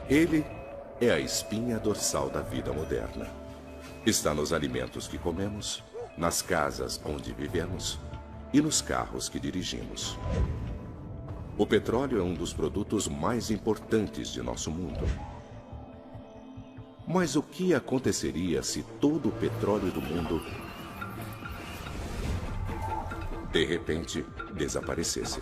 Ele é a espinha dorsal da vida moderna. Está nos alimentos que comemos, nas casas onde vivemos e nos carros que dirigimos. O petróleo é um dos produtos mais importantes de nosso mundo. Mas o que aconteceria se todo o petróleo do mundo, de repente, desaparecesse?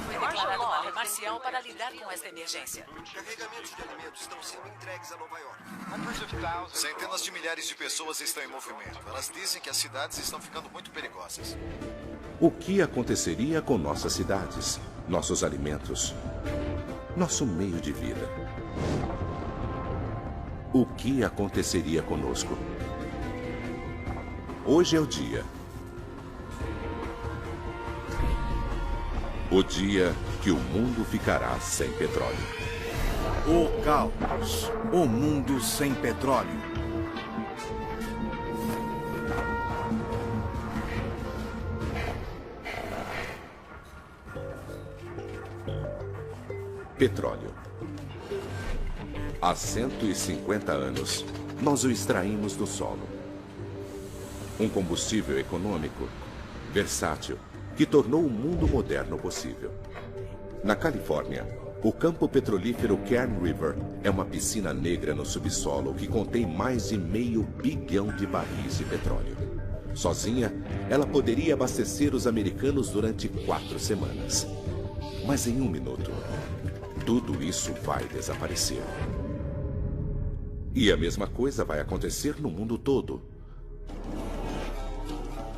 Foi declarado uma marcial para lidar com esta emergência. Carregamentos de alimentos estão sendo entregues a Nova York. Centenas de milhares de pessoas estão em movimento. Elas dizem que as cidades estão ficando muito perigosas. O que aconteceria com nossas cidades, nossos alimentos, nosso meio de vida? O que aconteceria conosco? Hoje é o dia. O dia que o mundo ficará sem petróleo. O caos. O mundo sem petróleo. Petróleo. Há 150 anos, nós o extraímos do solo. Um combustível econômico, versátil, que tornou o mundo moderno possível. Na Califórnia, o campo petrolífero Kern River é uma piscina negra no subsolo que contém mais de 500 bilhão de barris de petróleo. Sozinha, ela poderia abastecer os americanos durante 4 semanas. Mas em 1 minuto, tudo isso vai desaparecer. E a mesma coisa vai acontecer no mundo todo.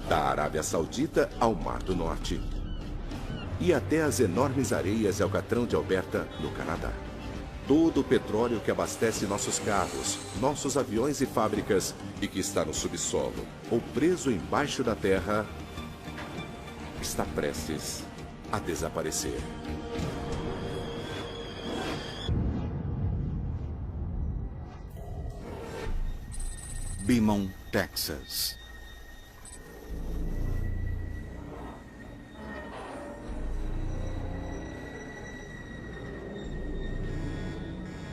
Da Arábia Saudita ao Mar do Norte e até as enormes areias de Alcatrão de Alberta, no Canadá. Todo o petróleo que abastece nossos carros, nossos aviões e fábricas e que está no subsolo ou preso embaixo da terra está prestes a desaparecer. Beaumont, Texas.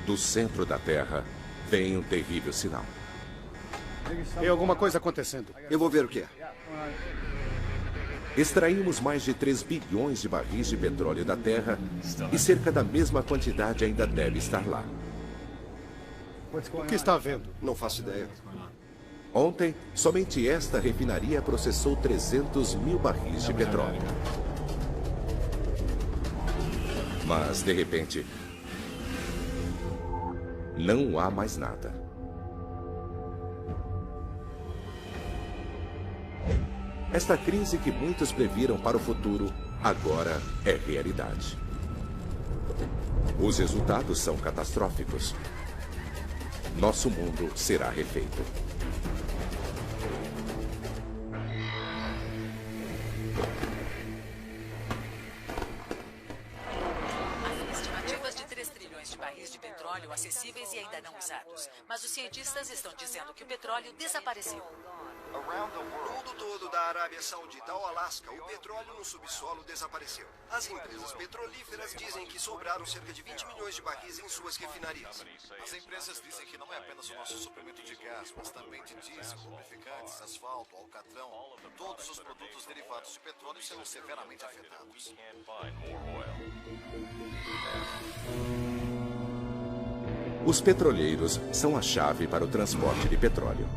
Do centro da Terra vem um terrível sinal. Tem alguma coisa acontecendo. Eu vou ver o que é. Extraímos mais de 3 bilhões de barris de petróleo da Terra e cerca da mesma quantidade ainda deve estar lá. O que está havendo? Não faço ideia. Ontem, somente esta refinaria processou 300 mil barris de petróleo. Mas, de repente, não há mais nada. Esta crise que muitos previram para o futuro, agora é realidade. Os resultados são catastróficos. Nosso mundo será refeito. Estimativas de 3 trilhões de barris de petróleo acessíveis e ainda não usados. Mas os cientistas estão dizendo que o petróleo desapareceu. No mundo todo, da Arábia Saudita ao Alasca, o petróleo no subsolo desapareceu. As empresas petrolíferas dizem que sobraram cerca de 20 milhões de barris em suas refinarias. As empresas dizem que não é apenas o nosso suprimento de gás, mas também de diesel, lubrificantes, asfalto, alcatrão. Todos os produtos derivados de petróleo serão severamente afetados. Os petroleiros são a chave para o transporte de petróleo.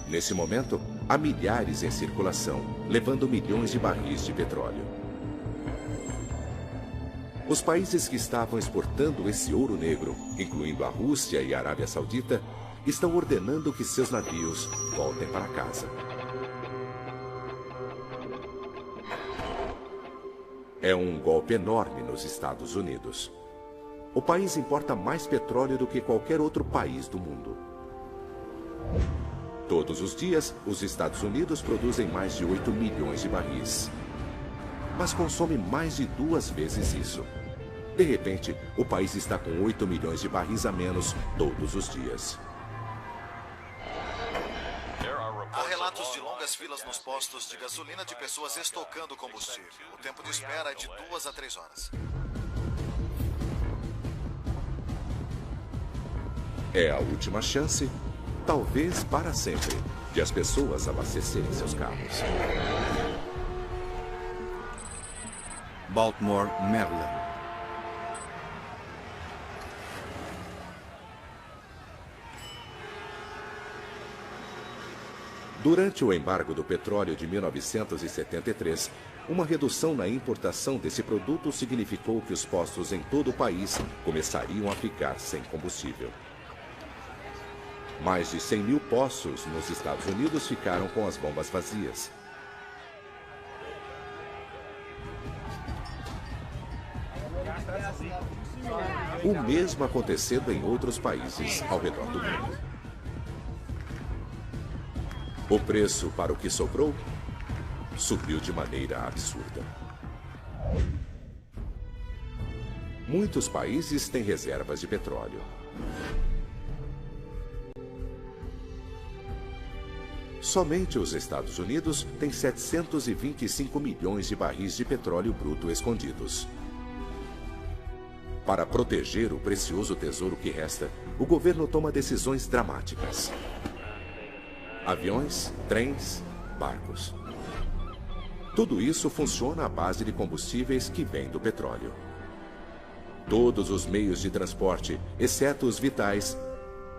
Nesse momento, há milhares em circulação, levando milhões de barris de petróleo. Os países que estavam exportando esse ouro negro, incluindo a Rússia e a Arábia Saudita, estão ordenando que seus navios voltem para casa. É um golpe enorme nos Estados Unidos. O país importa mais petróleo do que qualquer outro país do mundo. Todos os dias, os Estados Unidos produzem mais de 8 milhões de barris. Mas consome mais de 2 vezes isso. De repente, o país está com 8 milhões de barris a menos todos os dias. Há relatos de longas filas nos postos de gasolina de pessoas estocando combustível. O tempo de espera é de 2 a 3 horas. É a última chance, talvez para sempre, de as pessoas abastecerem seus carros. Baltimore, Maryland. Durante o embargo do petróleo de 1973, uma redução na importação desse produto significou que os postos em todo o país começariam a ficar sem combustível. Mais de 100 mil postos nos Estados Unidos ficaram com as bombas vazias. O mesmo acontecendo em outros países ao redor do mundo. O preço para o que sobrou subiu de maneira absurda. Muitos países têm reservas de petróleo. Somente os Estados Unidos têm 725 milhões de barris de petróleo bruto escondidos. Para proteger o precioso tesouro que resta, o governo toma decisões dramáticas. Aviões, trens, barcos. Tudo isso funciona à base de combustíveis que vêm do petróleo. Todos os meios de transporte, exceto os vitais,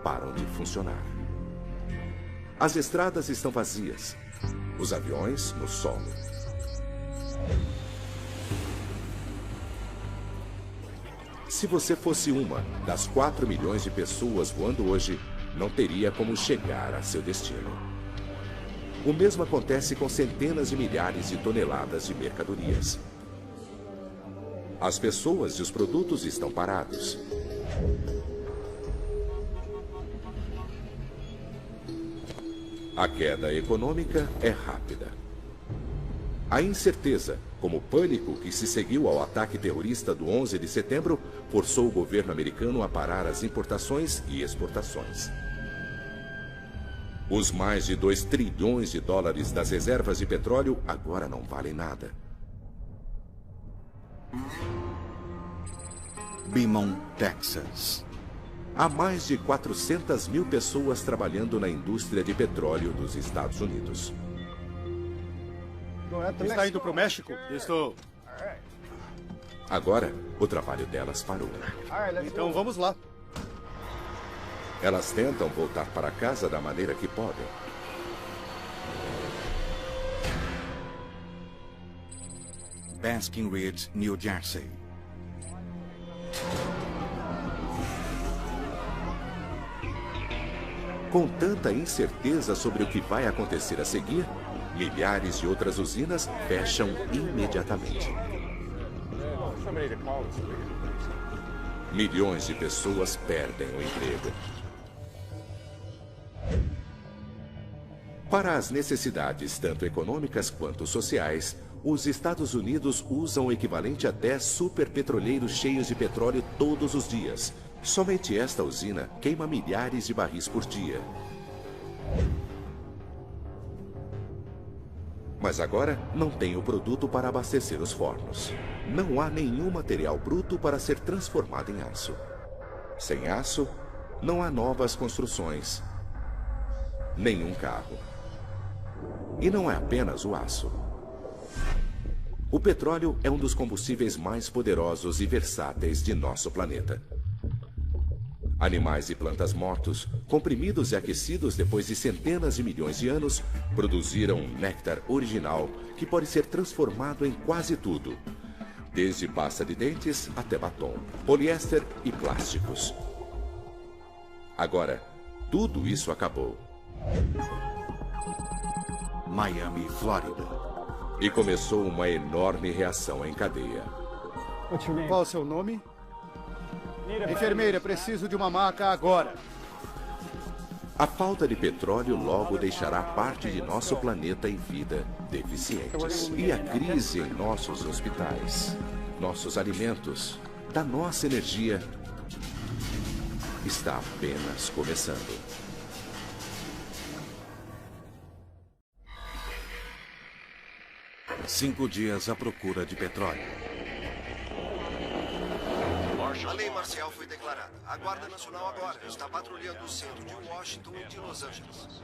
param de funcionar. As estradas estão vazias, os aviões no solo. Se você fosse uma das 4 milhões de pessoas voando hoje, não teria como chegar a seu destino. O mesmo acontece com centenas de milhares de toneladas de mercadorias. As pessoas e os produtos estão parados. A queda econômica é rápida. A incerteza, como o pânico que se seguiu ao ataque terrorista do 11 de setembro, forçou o governo americano a parar as importações e exportações. Os mais de 2 trilhões de dólares das reservas de petróleo agora não valem nada. Beaumont, Texas. Há mais de 400 mil pessoas trabalhando na indústria de petróleo dos Estados Unidos. Está indo para o México? Estou. Agora, o trabalho delas parou. Então vamos lá. Elas tentam voltar para casa da maneira que podem. Basking Ridge, New Jersey. Com tanta incerteza sobre o que vai acontecer a seguir, milhares de outras usinas fecham imediatamente. Milhões de pessoas perdem o emprego. Para as necessidades tanto econômicas quanto sociais, os Estados Unidos usam o equivalente a 10 superpetroleiros cheios de petróleo todos os dias. Somente esta usina queima milhares de barris por dia. Mas agora não tem o produto para abastecer os fornos. Não há nenhum material bruto para ser transformado em aço. Sem aço, não há novas construções, nenhum carro. E não é apenas o aço. O petróleo é um dos combustíveis mais poderosos e versáteis de nosso planeta. Animais e plantas mortos, comprimidos e aquecidos depois de centenas de milhões de anos, produziram um néctar original que pode ser transformado em quase tudo, desde pasta de dentes até batom, poliéster e plásticos. Agora, tudo isso acabou. Miami, Flórida. E começou uma enorme reação em cadeia. Qual o seu nome? Enfermeira, preciso de uma maca agora. A falta de petróleo logo deixará parte de nosso planeta e vida deficientes. E a crise em nossos hospitais, nossos alimentos, da nossa energia, está apenas começando. Cinco dias à procura de petróleo. lei marcial foi declarada. A Guarda Nacional agora está patrulhando o centro de Washington e de Los Angeles.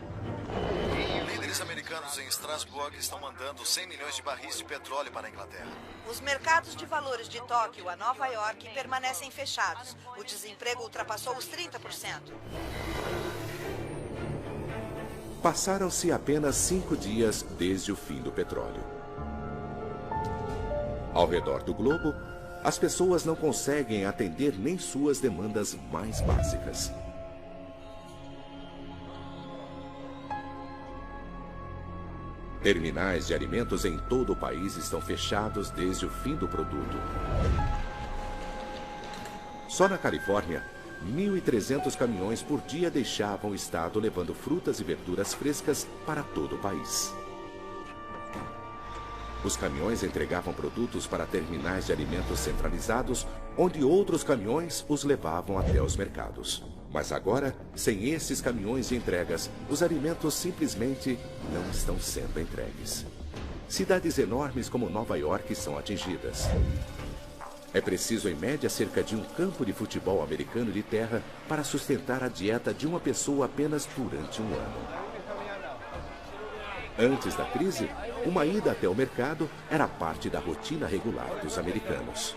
Líderes americanos em Strasbourg estão mandando 100 milhões de barris de petróleo para a Inglaterra. Os mercados de valores de Tóquio a Nova York permanecem fechados. O desemprego ultrapassou os 30%. Passaram-se apenas 5 dias desde o fim do petróleo. Ao redor do globo, as pessoas não conseguem atender nem suas demandas mais básicas. Terminais de alimentos em todo o país estão fechados desde o fim do produto. Só na Califórnia, 1.300 caminhões por dia deixavam o estado levando frutas e verduras frescas para todo o país. Os caminhões entregavam produtos para terminais de alimentos centralizados, onde outros caminhões os levavam até os mercados. Mas agora, sem esses caminhões de entregas, os alimentos simplesmente não estão sendo entregues. Cidades enormes como Nova York são atingidas. É preciso, em média, cerca de um campo de futebol americano de terra para sustentar a dieta de uma pessoa apenas durante um ano. Antes da crise, uma ida até o mercado era parte da rotina regular dos americanos.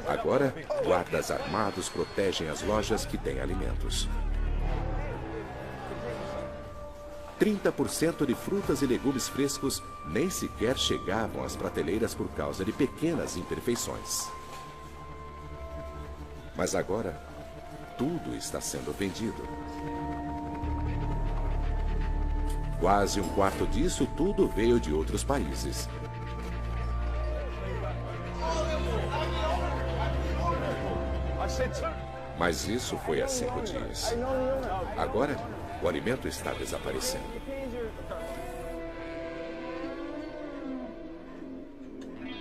Agora, guardas armados protegem as lojas que têm alimentos. 30% de frutas e legumes frescos nem sequer chegavam às prateleiras por causa de pequenas imperfeições. Mas agora, tudo está sendo vendido. Quase um quarto disso tudo veio de outros países. Mas isso foi há 5 dias. Agora, o alimento está desaparecendo.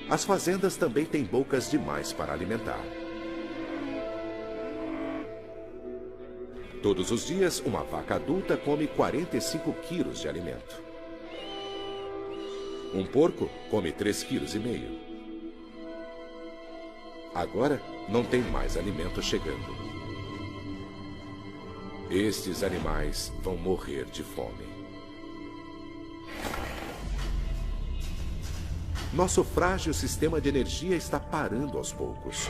As fazendas também têm bocas demais para alimentar. Todos os dias, uma vaca adulta come 45 quilos de alimento. Um porco come 3,5 quilos. Agora, não tem mais alimento chegando. Estes animais vão morrer de fome. Nosso frágil sistema de energia está parando aos poucos.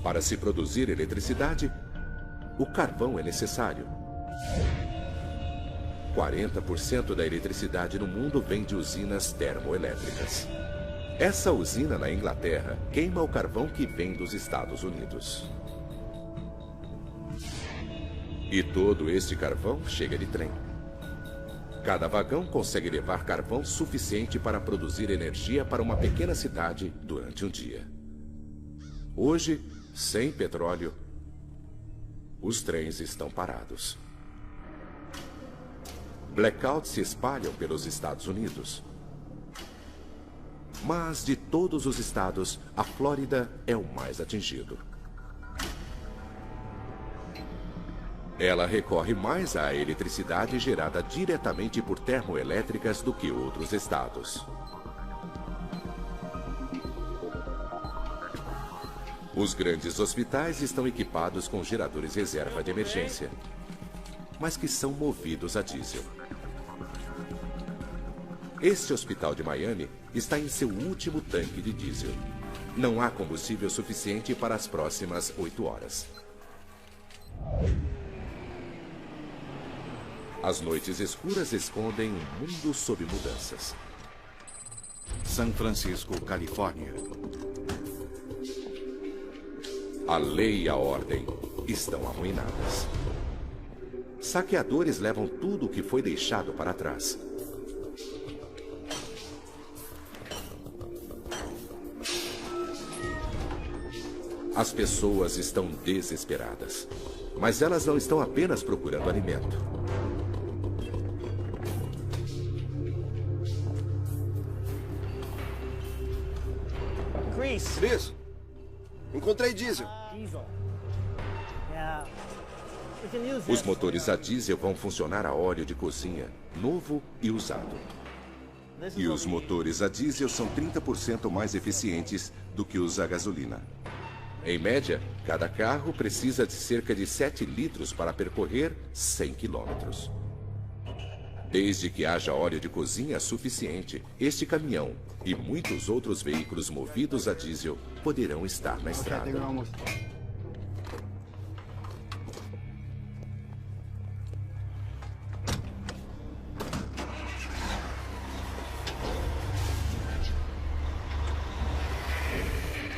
Para se produzir eletricidade, o carvão é necessário. 40% da eletricidade no mundo vem de usinas termoelétricas. Essa usina na Inglaterra queima o carvão que vem dos Estados Unidos. E todo este carvão chega de trem. Cada vagão consegue levar carvão suficiente para produzir energia para uma pequena cidade durante um dia. Hoje, sem petróleo, os trens estão parados. Blackouts se espalham pelos Estados Unidos. Mas de todos os estados, a Flórida é o mais atingido. Ela recorre mais à eletricidade gerada diretamente por termoelétricas do que outros estados. Os grandes hospitais estão equipados com geradores reserva de emergência, mas que são movidos a diesel. Este hospital de Miami está em seu último tanque de diesel. Não há combustível suficiente para as próximas 8 horas. As noites escuras escondem um mundo sob mudanças. São Francisco, Califórnia. A lei e a ordem estão arruinadas. Saqueadores levam tudo o que foi deixado para trás. As pessoas estão desesperadas, mas elas não estão apenas procurando alimento. Chris, encontrei diesel. Os motores a diesel vão funcionar a óleo de cozinha, novo e usado. E os motores a diesel são 30% mais eficientes do que os a gasolina. Em média, cada carro precisa de cerca de 7 litros para percorrer 100 quilômetros. Desde que haja óleo de cozinha suficiente, este caminhão e muitos outros veículos movidos a diesel poderão estar na estrada.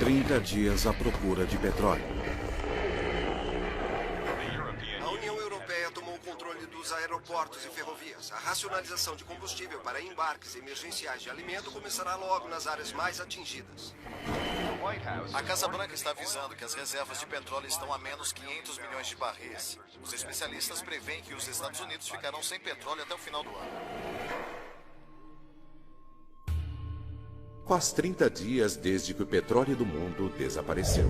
30 dias à procura de petróleo. A União Europeia tomou o controle dos aeroportos e ferrovias. A racionalização de combustível para embarques emergenciais de alimento começará logo nas áreas mais atingidas. A Casa Branca está avisando que as reservas de petróleo estão a menos 500 milhões de barris. Os especialistas preveem que os Estados Unidos ficarão sem petróleo até o final do ano. Faz 30 dias desde que o petróleo do mundo desapareceu.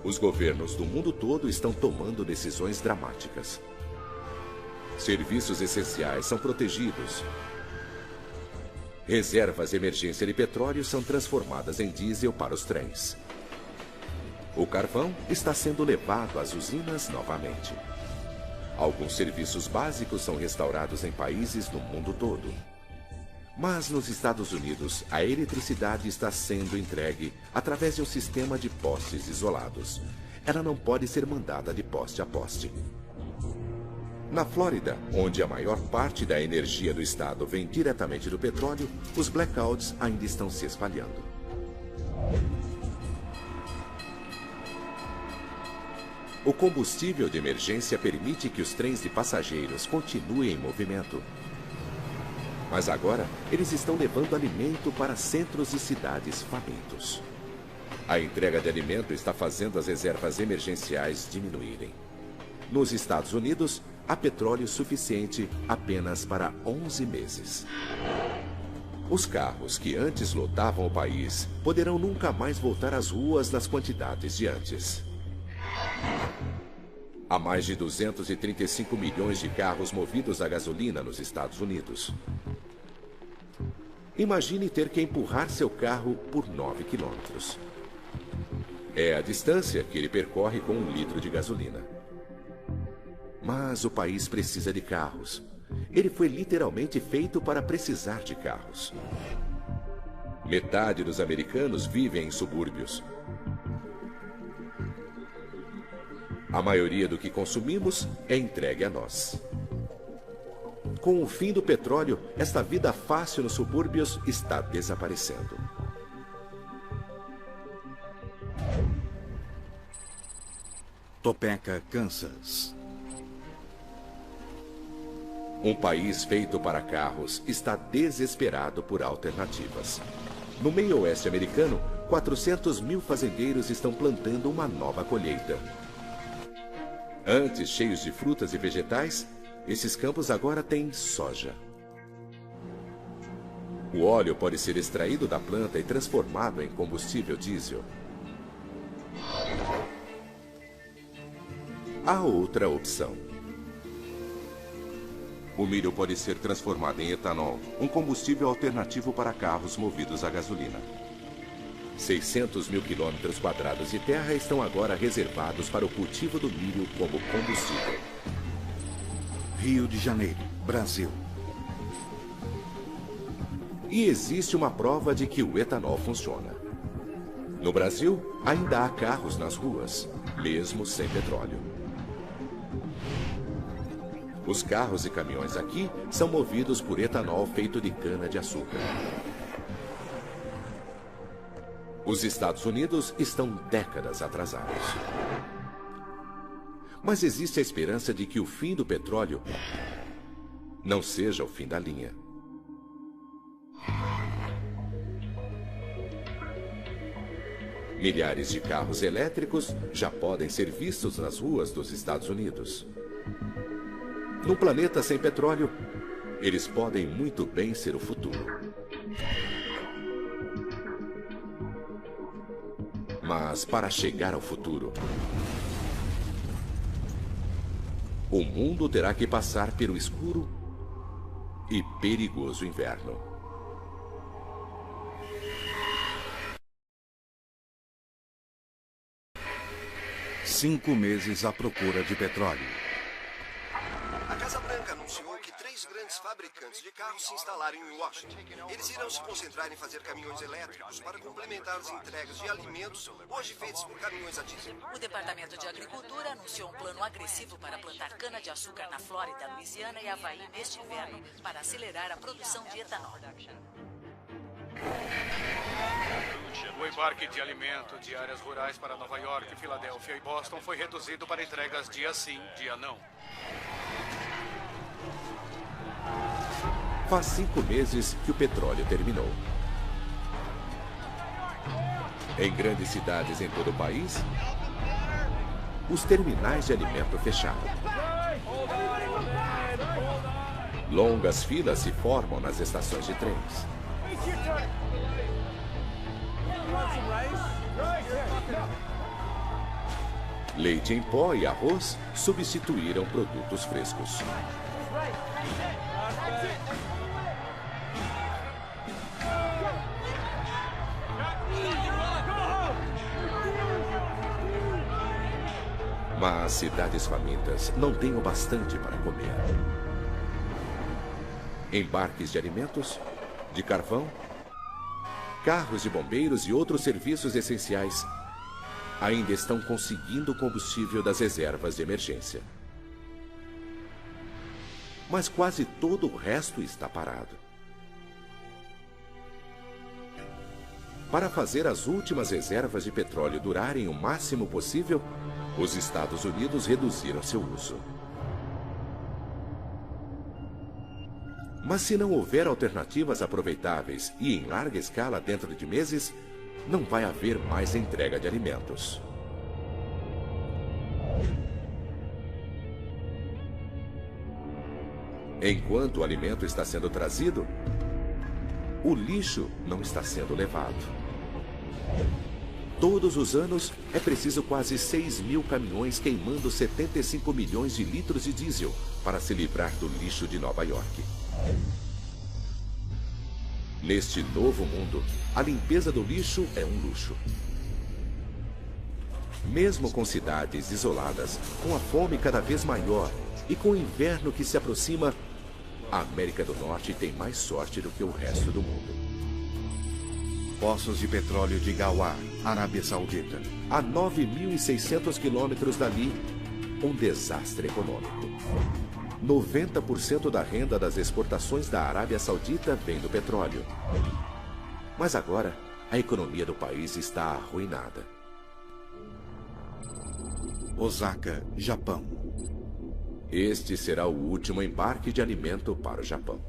Os governos do mundo todo estão tomando decisões dramáticas. Serviços essenciais são protegidos. Reservas de emergência de petróleo são transformadas em diesel para os trens. O carvão está sendo levado às usinas novamente. Alguns serviços básicos são restaurados em países no mundo todo. Mas nos Estados Unidos, a eletricidade está sendo entregue através de um sistema de postes isolados. Ela não pode ser mandada de poste a poste. Na Flórida, onde a maior parte da energia do estado vem diretamente do petróleo, os blackouts ainda estão se espalhando. O combustível de emergência permite que os trens de passageiros continuem em movimento. Mas agora, eles estão levando alimento para centros e cidades famintos. A entrega de alimento está fazendo as reservas emergenciais diminuírem. Nos Estados Unidos, há petróleo suficiente apenas para 11 meses. Os carros que antes lotavam o país poderão nunca mais voltar às ruas nas quantidades de antes. Há mais de 235 milhões de carros movidos a gasolina nos Estados Unidos. Imagine ter que empurrar seu carro por 9 quilômetros. É a distância que ele percorre com 1 litro de gasolina. Mas o país precisa de carros. Ele foi literalmente feito para precisar de carros. Metade dos americanos vivem em subúrbios. A maioria do que consumimos é entregue a nós. Com o fim do petróleo, esta vida fácil nos subúrbios está desaparecendo. Topeka, Kansas. Um país feito para carros está desesperado por alternativas. No meio oeste americano, 400 mil fazendeiros estão plantando uma nova colheita. Antes cheios de frutas e vegetais, esses campos agora têm soja. O óleo pode ser extraído da planta e transformado em combustível diesel. Há outra opção. O milho pode ser transformado em etanol, um combustível alternativo para carros movidos a gasolina. 600 mil quilômetros quadrados de terra estão agora reservados para o cultivo do milho como combustível. Rio de Janeiro, Brasil. E existe uma prova de que o etanol funciona. No Brasil, ainda há carros nas ruas, mesmo sem petróleo. Os carros e caminhões aqui são movidos por etanol feito de cana-de-açúcar. Os Estados Unidos estão décadas atrasados. Mas existe a esperança de que o fim do petróleo não seja o fim da linha. Milhares de carros elétricos já podem ser vistos nas ruas dos Estados Unidos. Num planeta sem petróleo, eles podem muito bem ser o futuro. Mas para chegar ao futuro, o mundo terá que passar pelo escuro e perigoso inverno. Cinco meses à procura de petróleo. A Casa Branca anunciou que 3 grandes fabricantes de carros se instalaram em Washington. Eles irão se concentrar em fazer caminhões elétricos para complementar as entregas de alimentos hoje feitos por caminhões a diesel. O Departamento de Agricultura anunciou um plano agressivo para plantar cana-de-açúcar na Flórida, Louisiana e Havaí neste inverno para acelerar a produção de etanol. O embarque de alimento de áreas rurais para Nova York, Filadélfia e Boston foi reduzido para entregas dia sim, dia não. Faz 5 meses que o petróleo terminou. Em grandes cidades em todo o país, os terminais de alimento fecharam. Longas filas se formam nas estações de trens. Leite em pó e arroz substituíram produtos frescos. Mas cidades famintas não têm o bastante para comer. Embarques de alimentos, de carvão, carros de bombeiros e outros serviços essenciais ainda estão conseguindo o combustível das reservas de emergência. Mas quase todo o resto está parado. Para fazer as últimas reservas de petróleo durarem o máximo possível, os Estados Unidos reduziram seu uso. Mas se não houver alternativas aproveitáveis e em larga escala dentro de meses, não vai haver mais entrega de alimentos. Enquanto o alimento está sendo trazido, o lixo não está sendo levado. Todos os anos, é preciso quase 6.000 caminhões queimando 75 milhões de litros de diesel para se livrar do lixo de Nova York. Neste novo mundo, a limpeza do lixo é um luxo. Mesmo com cidades isoladas, com a fome cada vez maior e com o inverno que se aproxima, a América do Norte tem mais sorte do que o resto do mundo. Poços de petróleo de Ghawar, Arábia Saudita. A 9.600 quilômetros dali, um desastre econômico. 90% da renda das exportações da Arábia Saudita vem do petróleo. Mas agora, a economia do país está arruinada. Osaka, Japão. Este será o último embarque de alimento para o Japão.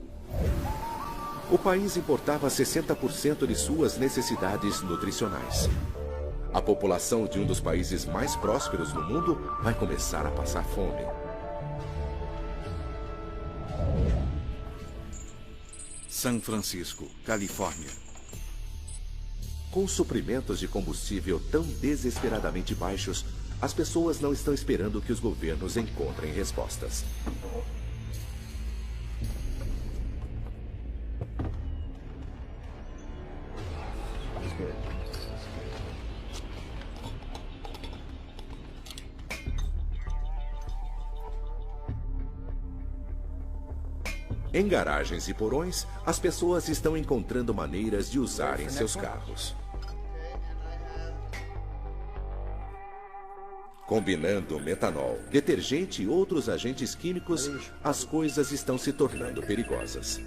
O país importava 60% de suas necessidades nutricionais. A população de um dos países mais prósperos do mundo vai começar a passar fome. São Francisco, Califórnia. Com suprimentos de combustível tão desesperadamente baixos, as pessoas não estão esperando que os governos encontrem respostas. Em garagens e porões, as pessoas estão encontrando maneiras de usarem seus carros. Combinando metanol, detergente e outros agentes químicos, as coisas estão se tornando perigosas.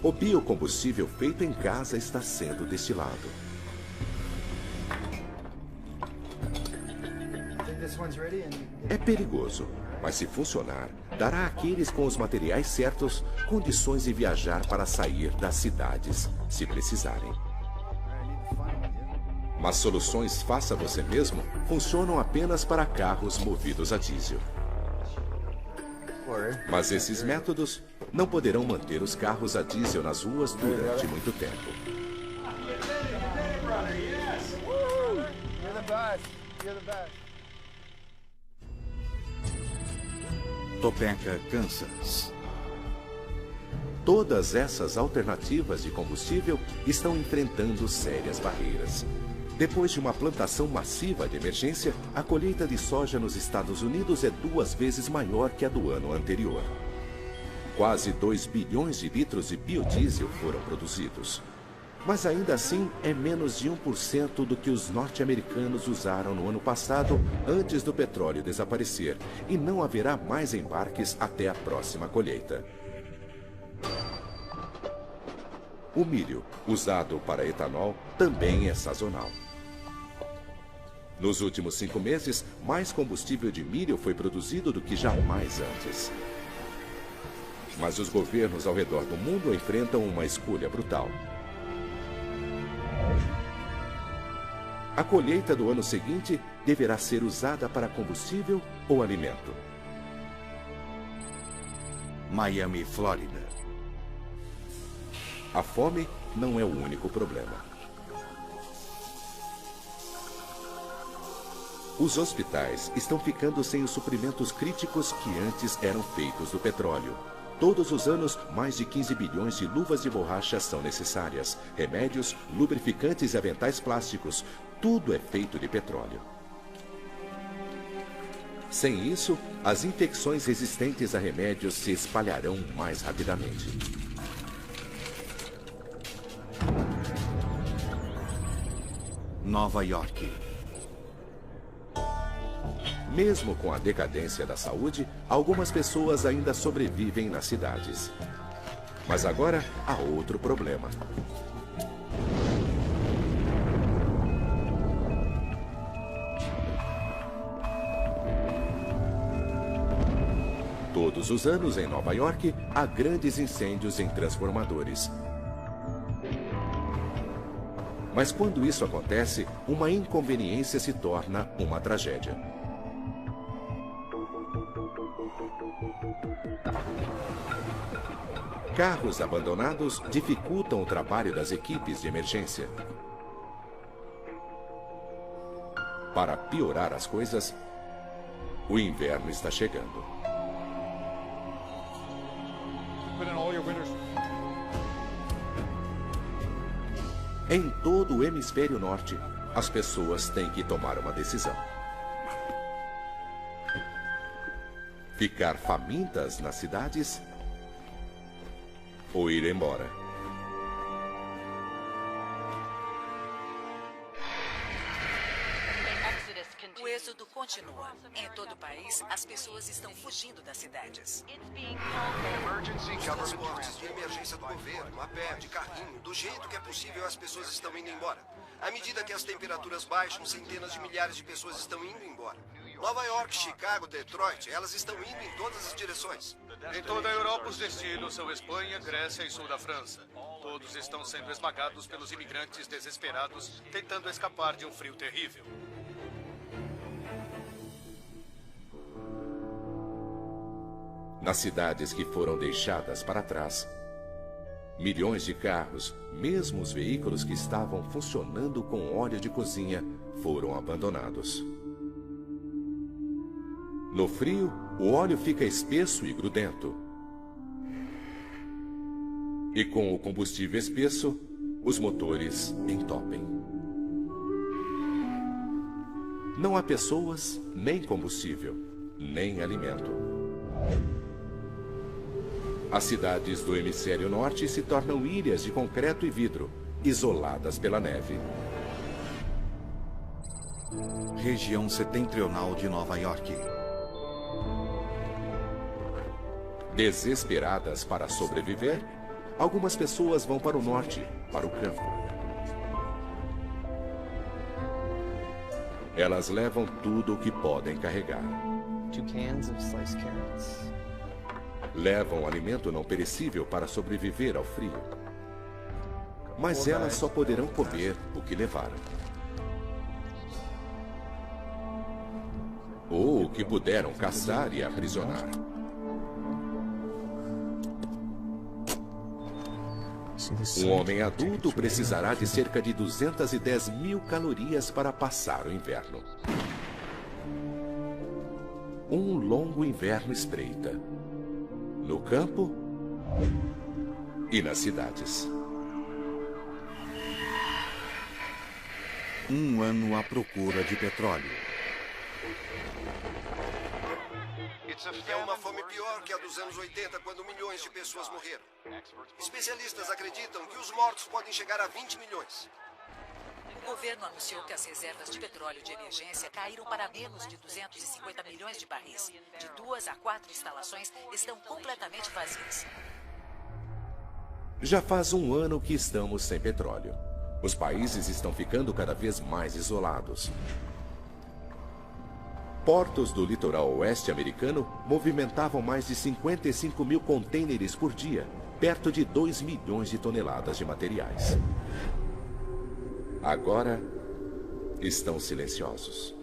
O biocombustível feito em casa está sendo destilado. É perigoso, mas se funcionar, dará àqueles com os materiais certos condições de viajar para sair das cidades, se precisarem. Mas soluções faça você mesmo funcionam apenas para carros movidos a diesel. Mas esses métodos não poderão manter os carros a diesel nas ruas durante muito tempo. Topeka, Kansas. Todas essas alternativas de combustível estão enfrentando sérias barreiras. Depois de uma plantação massiva de emergência, a colheita de soja nos Estados Unidos é 2 vezes maior que a do ano anterior. Quase 2 bilhões de litros de biodiesel foram produzidos. Mas ainda assim é menos de 1% do que os norte-americanos usaram no ano passado, antes do petróleo desaparecer, e não haverá mais embarques até a próxima colheita. O milho, usado para etanol, também é sazonal. Nos últimos 5 meses, mais combustível de milho foi produzido do que jamais antes. Mas os governos ao redor do mundo enfrentam uma escolha brutal. A colheita do ano seguinte deverá ser usada para combustível ou alimento? Miami, Flórida. A fome não é o único problema. Os hospitais estão ficando sem os suprimentos críticos que antes eram feitos do petróleo. Todos os anos, mais de 15 bilhões de luvas de borracha são necessárias. Remédios, lubrificantes e aventais plásticos, tudo é feito de petróleo. Sem isso, as infecções resistentes a remédios se espalharão mais rapidamente. Nova York. Mesmo com a decadência da saúde, algumas pessoas ainda sobrevivem nas cidades. Mas agora há outro problema. Todos os anos em Nova York, há grandes incêndios em transformadores. Mas quando isso acontece, uma inconveniência se torna uma tragédia. Carros abandonados dificultam o trabalho das equipes de emergência. Para piorar as coisas, o inverno está chegando. Em todo o hemisfério norte, as pessoas têm que tomar uma decisão. Ficar famintas nas cidades ou ir embora? O êxodo continua. Em todo o país, as pessoas estão fugindo das cidades. Os transportes de emergência do governo, a pé, de carrinho, do jeito que é possível, as pessoas estão indo embora. À medida que as temperaturas baixam, centenas de milhares de pessoas estão indo embora. Nova York, Chicago, Detroit, elas estão indo em todas as direções. Em toda a Europa, os destinos são Espanha, Grécia e sul da França. Todos estão sendo esmagados pelos imigrantes desesperados, tentando escapar de um frio terrível. Nas cidades que foram deixadas para trás, milhões de carros, mesmo os veículos que estavam funcionando com óleo de cozinha, foram abandonados. No frio, o óleo fica espesso e grudento. E com o combustível espesso, os motores entopem. Não há pessoas, nem combustível, nem alimento. As cidades do hemisfério norte se tornam ilhas de concreto e vidro, isoladas pela neve. Região setentrional de Nova York. Desesperadas para sobreviver, algumas pessoas vão para o norte, para o campo. Elas levam tudo o que podem carregar. 2 cans of sliced carrots. Levam alimento não perecível para sobreviver ao frio. Mas elas só poderão comer o que levaram. Ou o que puderam caçar e aprisionar. Um homem adulto precisará de cerca de 210 mil calorias para passar o inverno. Um longo inverno espreita. No campo e nas cidades. Um ano à procura de petróleo. É uma fome pior que a dos anos 80, quando milhões de pessoas morreram. Especialistas acreditam que os mortos podem chegar a 20 milhões. O governo anunciou que as reservas de petróleo de emergência caíram para menos de 250 milhões de barris. De 2 a 4 instalações estão completamente vazias. Já faz um ano que estamos sem petróleo. Os países estão ficando cada vez mais isolados. Portos do litoral oeste americano movimentavam mais de 55 mil contêineres por dia, perto de 2 milhões de toneladas de materiais. Agora, estão silenciosos.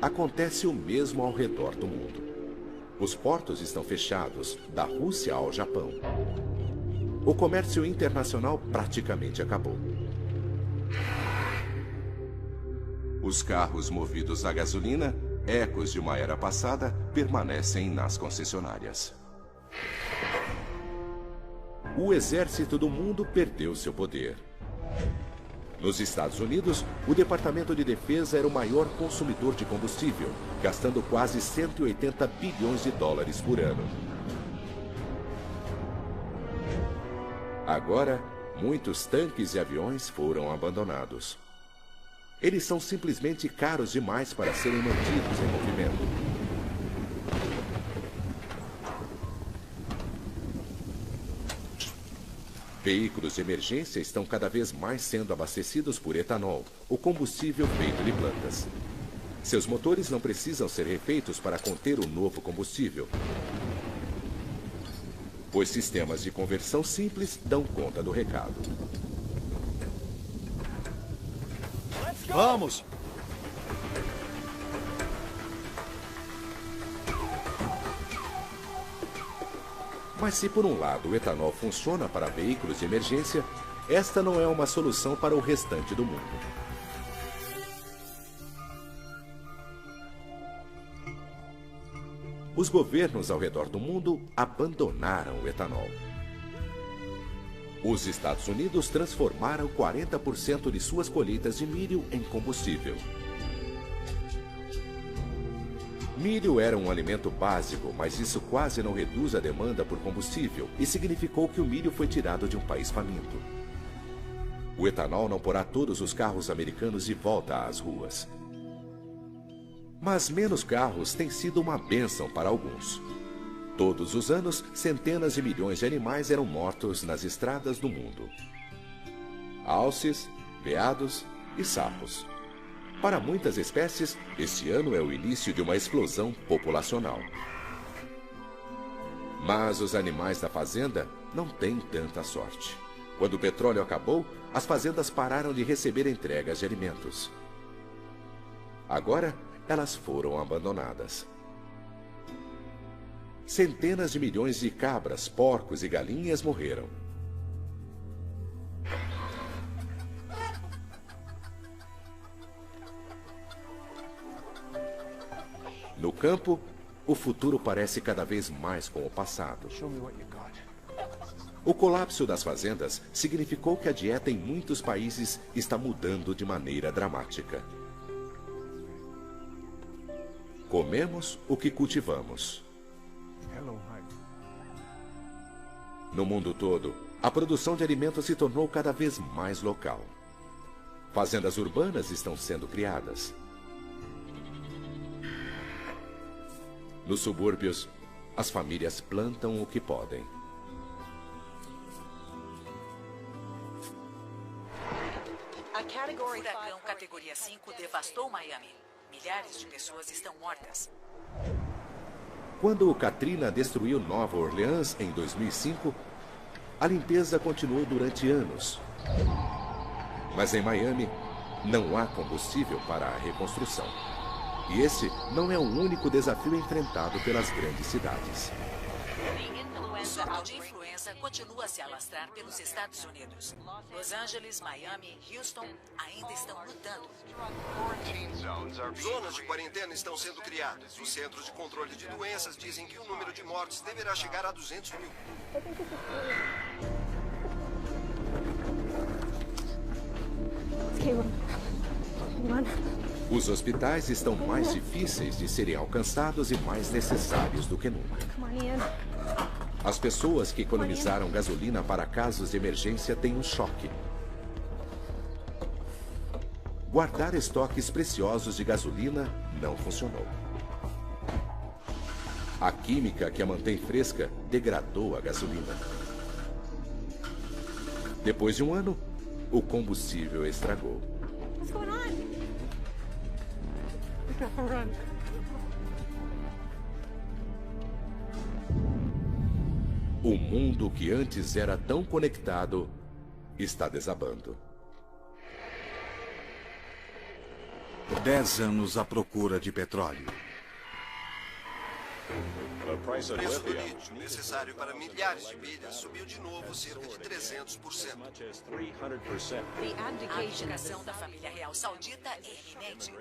Acontece o mesmo ao redor do mundo. Os portos estão fechados, da Rússia ao Japão. O comércio internacional praticamente acabou. Os carros movidos a gasolina, ecos de uma era passada, permanecem nas concessionárias. O exército do mundo perdeu seu poder. Nos Estados Unidos, o Departamento de Defesa era o maior consumidor de combustível, gastando quase 180 bilhões de dólares por ano. Agora, muitos tanques e aviões foram abandonados. Eles são simplesmente caros demais para serem mantidos em movimento. Veículos de emergência estão cada vez mais sendo abastecidos por etanol, o combustível feito de plantas. Seus motores não precisam ser refeitos para conter o novo combustível, pois sistemas de conversão simples dão conta do recado. Vamos! Mas se por um lado o etanol funciona para veículos de emergência, esta não é uma solução para o restante do mundo. Os governos ao redor do mundo abandonaram o etanol. Os Estados Unidos transformaram 40% de suas colheitas de milho em combustível. Milho era um alimento básico, mas isso quase não reduz a demanda por combustível e significou que o milho foi tirado de um país faminto. O etanol não porá todos os carros americanos de volta às ruas. Mas menos carros tem sido uma bênção para alguns. Todos os anos, centenas de milhões de animais eram mortos nas estradas do mundo. Alces, veados e sapos. Para muitas espécies, este ano é o início de uma explosão populacional. Mas os animais da fazenda não têm tanta sorte. Quando o petróleo acabou, as fazendas pararam de receber entregas de alimentos. Agora, elas foram abandonadas. Centenas de milhões de cabras, porcos e galinhas morreram. No campo, o futuro parece cada vez mais com o passado. O colapso das fazendas significou que a dieta em muitos países está mudando de maneira dramática. Comemos o que cultivamos. No mundo todo, a produção de alimentos se tornou cada vez mais local. Fazendas urbanas estão sendo criadas. Nos subúrbios, as famílias plantam o que podem. O furacão categoria 5 devastou Miami. Milhares de pessoas estão mortas. Quando o Katrina destruiu Nova Orleans em 2005, a limpeza continuou durante anos. Mas em Miami, não há combustível para a reconstrução. E esse não é o único desafio enfrentado pelas grandes cidades. O surto de influenza ameaça continua a se alastrar pelos Estados Unidos. Los Angeles, Miami e Houston ainda estão lutando. Zonas de quarentena estão sendo criadas. Os Centros de Controle de Doenças dizem que o número de mortes deverá chegar a 200 mil. Os hospitais estão mais difíceis de serem alcançados e mais necessários do que nunca. As pessoas que economizaram gasolina para casos de emergência têm um choque. Guardar estoques preciosos de gasolina não funcionou. A química que a mantém fresca degradou a gasolina. Depois de um ano, o combustível estragou. O mundo que antes era tão conectado está desabando. 10 anos à procura de petróleo. O preço do lítio necessário para milhares de pilhas subiu de novo cerca de 300%. A abdicação da família real saudita é iminente.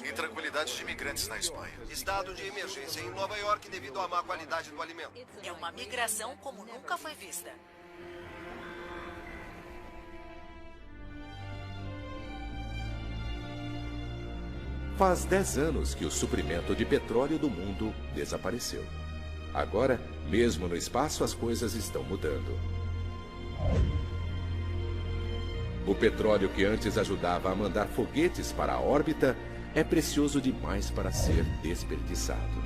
Intranquilidade de imigrantes na Espanha. Estado de emergência em Nova York devido à má qualidade do alimento. É uma migração como nunca foi vista. Faz 10 anos que o suprimento de petróleo do mundo desapareceu. Agora, mesmo no espaço, as coisas estão mudando. O petróleo que antes ajudava a mandar foguetes para a órbita é precioso demais para ser desperdiçado.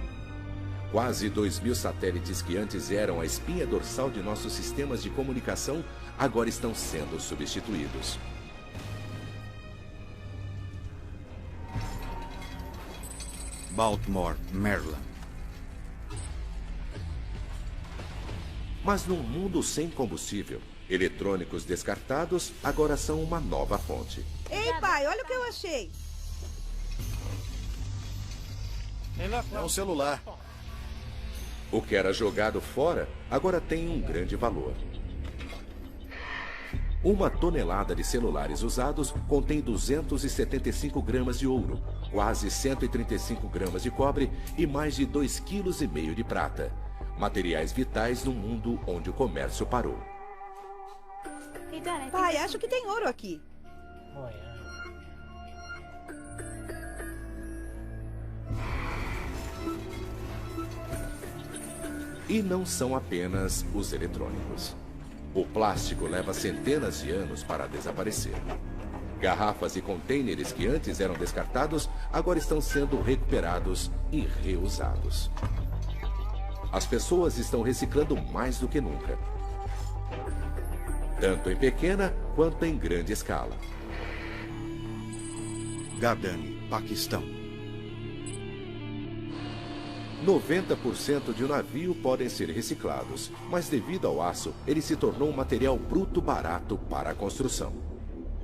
Quase 2.000 satélites que antes eram a espinha dorsal de nossos sistemas de comunicação agora estão sendo substituídos. Baltimore, Maryland. Mas num mundo sem combustível, eletrônicos descartados agora são uma nova fonte. Ei, pai, olha o que eu achei. É um celular. O que era jogado fora agora tem um grande valor. 1 tonelada de celulares usados contém 275 gramas de ouro, quase 135 gramas de cobre e mais de 2,5 kg de prata. Materiais vitais no mundo onde o comércio parou. Pai, acho que tem ouro aqui. E não são apenas os eletrônicos. O plástico leva centenas de anos para desaparecer. Garrafas e contêineres que antes eram descartados agora estão sendo recuperados e reusados. As pessoas estão reciclando mais do que nunca, tanto em pequena quanto em grande escala. Gardani, Paquistão. 90% de um navio podem ser reciclados, mas devido ao aço, ele se tornou um material bruto barato para a construção.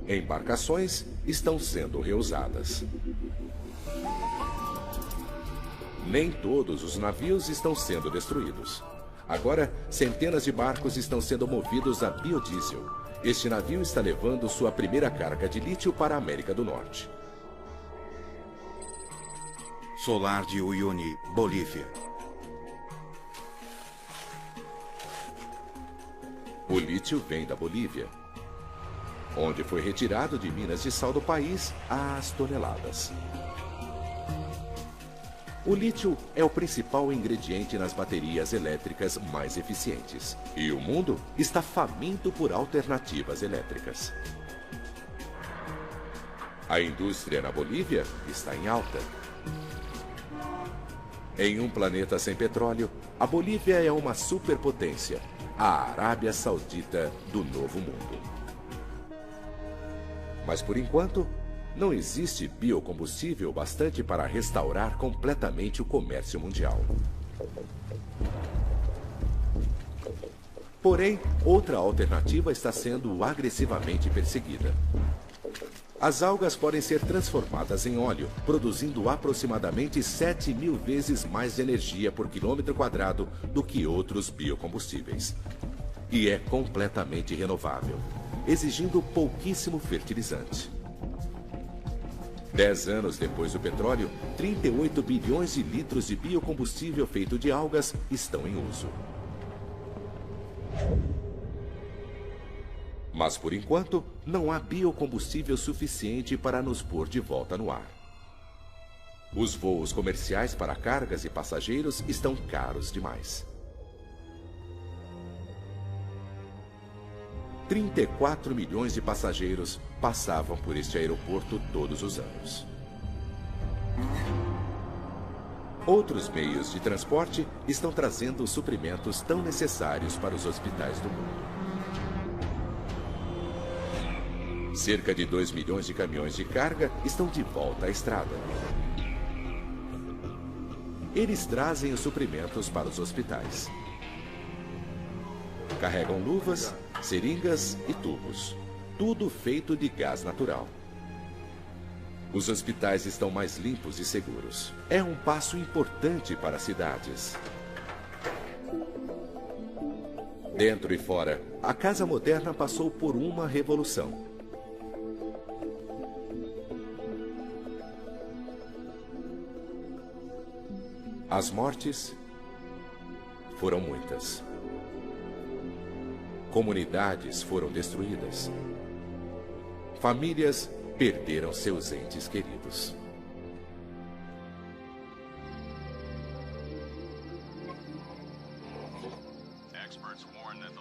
Embarcações estão sendo reusadas. Nem todos os navios estão sendo destruídos. Agora, centenas de barcos estão sendo movidos a biodiesel. Este navio está levando sua primeira carga de lítio para a América do Norte. Solar de Uyuni, Bolívia. O lítio vem da Bolívia, onde foi retirado de minas de sal do país às toneladas. O lítio é o principal ingrediente nas baterias elétricas mais eficientes. E o mundo está faminto por alternativas elétricas. A indústria na Bolívia está em alta. Em um planeta sem petróleo, a Bolívia é uma superpotência, a Arábia Saudita do Novo Mundo. Mas por enquanto, não existe biocombustível bastante para restaurar completamente o comércio mundial. Porém, outra alternativa está sendo agressivamente perseguida. As algas podem ser transformadas em óleo, produzindo aproximadamente 7.000 vezes mais energia por quilômetro quadrado do que outros biocombustíveis. e é completamente renovável, exigindo pouquíssimo fertilizante. 10 anos depois do petróleo, 38 bilhões de litros de biocombustível feito de algas estão em uso. Mas, por enquanto, não há biocombustível suficiente para nos pôr de volta no ar. Os voos comerciais para cargas e passageiros estão caros demais. 34 milhões de passageiros passavam por este aeroporto todos os anos. Outros meios de transporte estão trazendo os suprimentos tão necessários para os hospitais do mundo. Cerca de 2 milhões de caminhões de carga estão de volta à estrada. Eles trazem os suprimentos para os hospitais. Carregam luvas, seringas e tubos, tudo feito de gás natural. Os hospitais estão mais limpos e seguros. É um passo importante para as cidades. Dentro e fora, a casa moderna passou por uma revolução. As mortes foram muitas. Comunidades foram destruídas. Famílias perderam seus entes queridos.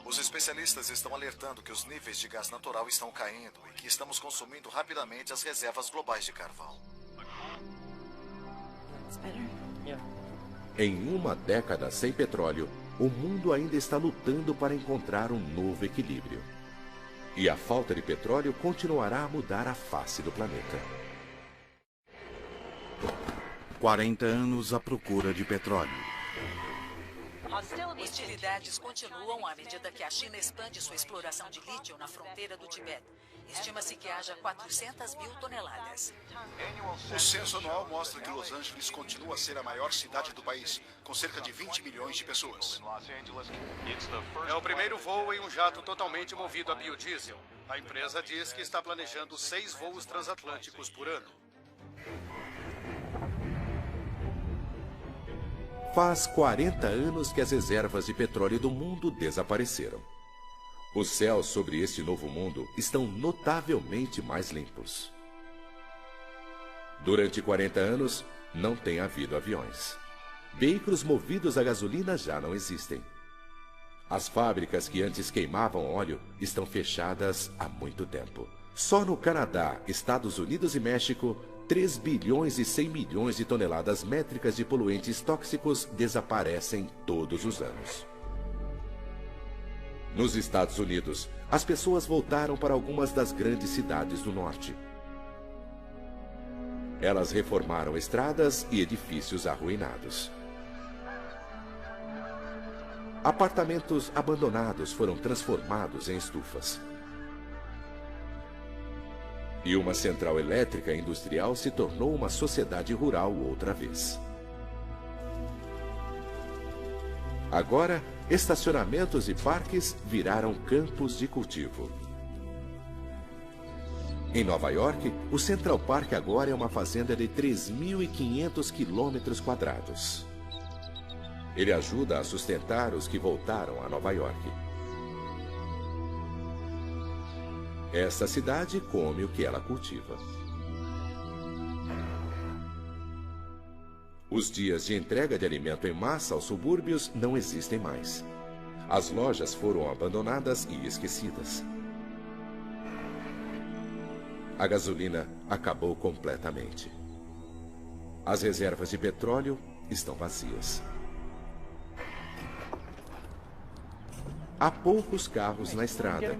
Os especialistas estão alertando que os níveis de gás natural estão caindo e que estamos consumindo rapidamente as reservas globais de carvão. Em uma década sem petróleo, o mundo ainda está lutando para encontrar um novo equilíbrio. E a falta de petróleo continuará a mudar a face do planeta. 40 anos à procura de petróleo. Hostilidades continuam à medida que a China expande sua exploração de lítio na fronteira do Tibete. Estima-se que haja 400 mil toneladas. O censo anual mostra que Los Angeles continua a ser a maior cidade do país, com cerca de 20 milhões de pessoas. É o primeiro voo em um jato totalmente movido a biodiesel. A empresa diz que está planejando 6 voos transatlânticos por ano. Faz 40 anos que as reservas de petróleo do mundo desapareceram. Os céus sobre este novo mundo estão notavelmente mais limpos. Durante 40 anos, não tem havido aviões. Veículos movidos a gasolina já não existem. As fábricas que antes queimavam óleo estão fechadas há muito tempo. Só no Canadá, Estados Unidos e México, 3 bilhões e 100 milhões de toneladas métricas de poluentes tóxicos desaparecem todos os anos. Nos Estados Unidos, as pessoas voltaram para algumas das grandes cidades do norte. Elas reformaram estradas e edifícios arruinados. Apartamentos abandonados foram transformados em estufas. E uma central elétrica industrial se tornou uma sociedade rural outra vez. Agora, estacionamentos e parques viraram campos de cultivo. Em Nova York, o Central Park agora é uma fazenda de 3.500 quilômetros quadrados. Ele ajuda a sustentar os que voltaram a Nova York. Esta cidade come o que ela cultiva. Os dias de entrega de alimento em massa aos subúrbios não existem mais. As lojas foram abandonadas e esquecidas. A gasolina acabou completamente. As reservas de petróleo estão vazias. Há poucos carros na estrada,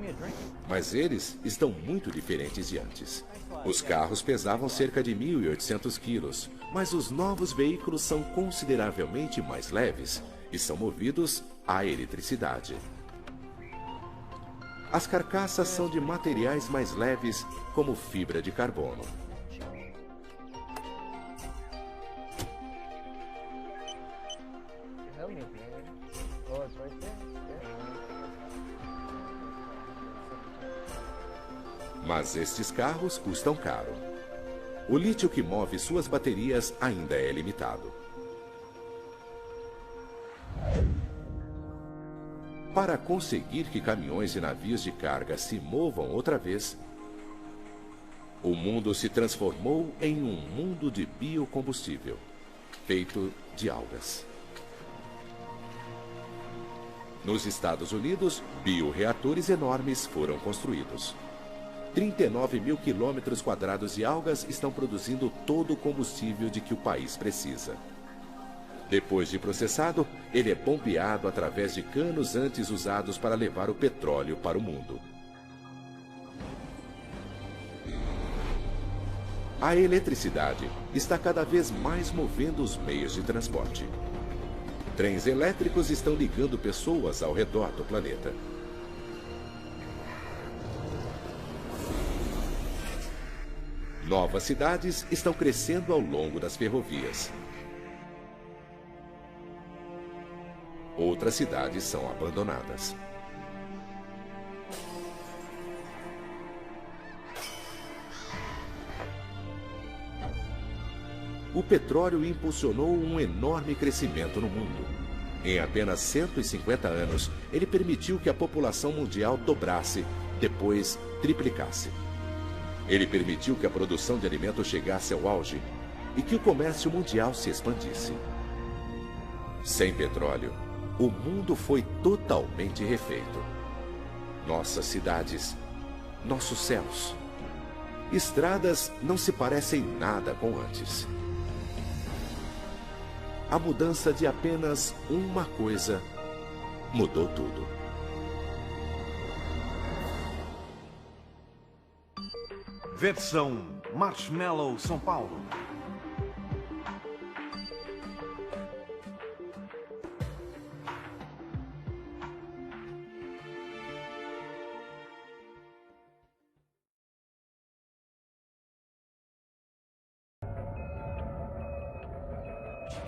mas eles estão muito diferentes de antes. Os carros pesavam cerca de 1.800 quilos, mas os novos veículos são consideravelmente mais leves e são movidos à eletricidade. As carcaças são de materiais mais leves, como fibra de carbono. Mas estes carros custam caro. O lítio que move suas baterias ainda é limitado. Para conseguir que caminhões e navios de carga se movam outra vez, o mundo se transformou em um mundo de biocombustível, feito de algas. Nos Estados Unidos, bioreatores enormes foram construídos. 39 mil quilômetros quadrados de algas estão produzindo todo o combustível de que o país precisa. Depois de processado, ele é bombeado através de canos antes usados para levar o petróleo para o mundo. A eletricidade está cada vez mais movendo os meios de transporte. Trens elétricos estão ligando pessoas ao redor do planeta. Novas cidades estão crescendo ao longo das ferrovias. Outras cidades são abandonadas. O petróleo impulsionou um enorme crescimento no mundo. Em apenas 150 anos, ele permitiu que a população mundial dobrasse, depois triplicasse. Ele permitiu que a produção de alimentos chegasse ao auge e que o comércio mundial se expandisse. Sem petróleo, o mundo foi totalmente refeito. Nossas cidades, nossos céus, estradas não se parecem nada com antes. A mudança de apenas uma coisa mudou tudo. Versão Marshmallow São Paulo.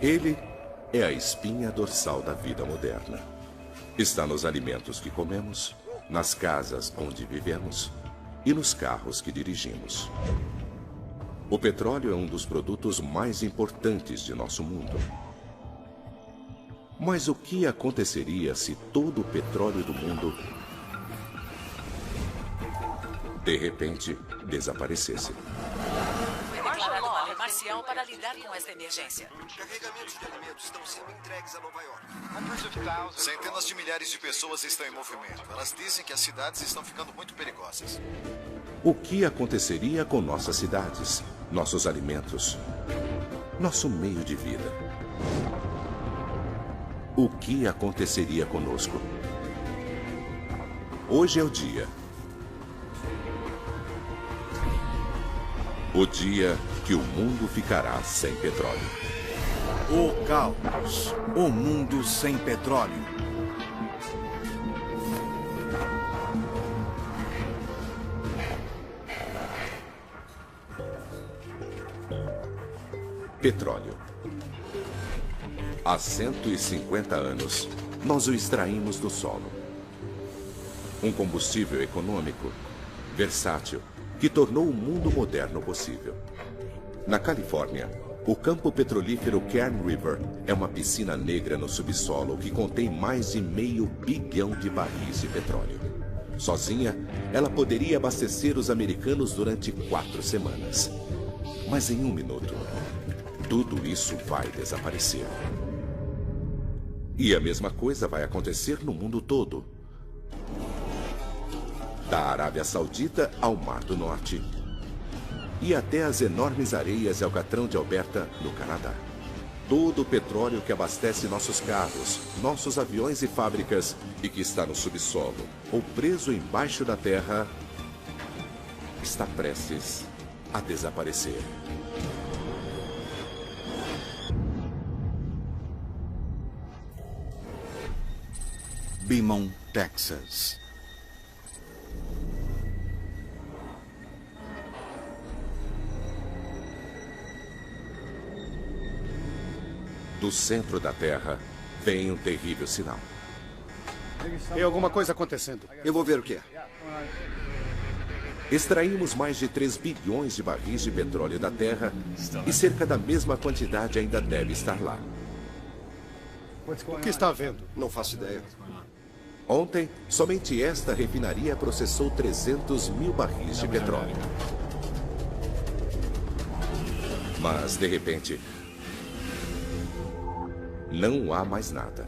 Ele é a espinha dorsal da vida moderna. Está nos alimentos que comemos, nas casas onde vivemos e nos carros que dirigimos. O petróleo é um dos produtos mais importantes de nosso mundo. Mas o que aconteceria se todo o petróleo do mundo, de repente, desaparecesse? Marcial para lidar com esta emergência. Carregamentos de alimentos estão sendo entregues a Nova York. Centenas de milhares de pessoas estão em movimento. Elas dizem que as cidades estão ficando muito perigosas. O que aconteceria com nossas cidades, nossos alimentos, nosso meio de vida? O que aconteceria conosco? Hoje é o dia. O dia que o mundo ficará sem petróleo. O caos. O mundo sem petróleo. Petróleo. Há 150 anos, nós o extraímos do solo. Um combustível econômico, versátil, que tornou o mundo moderno possível. Na Califórnia, o campo petrolífero Kern River é uma piscina negra no subsolo que contém mais de 500 bilhão de barris de petróleo. Sozinha, ela poderia abastecer os americanos durante 4 semanas. Mas em 1 minuto, tudo isso vai desaparecer. E a mesma coisa vai acontecer no mundo todo. Da Arábia Saudita ao Mar do Norte e até as enormes areias de Alcatrão de Alberta, no Canadá. Todo o petróleo que abastece nossos carros, nossos aviões e fábricas e que está no subsolo ou preso embaixo da terra está prestes a desaparecer. Beaumont, Texas. Do centro da Terra vem um terrível sinal. Tem alguma coisa acontecendo. Eu vou ver o que é. Extraímos mais de 3 bilhões de barris de petróleo da Terra e cerca da mesma quantidade ainda deve estar lá. O que está vendo? Não faço ideia. Ontem, somente esta refinaria processou 300 mil barris de petróleo. Mas, de repente, não há mais nada.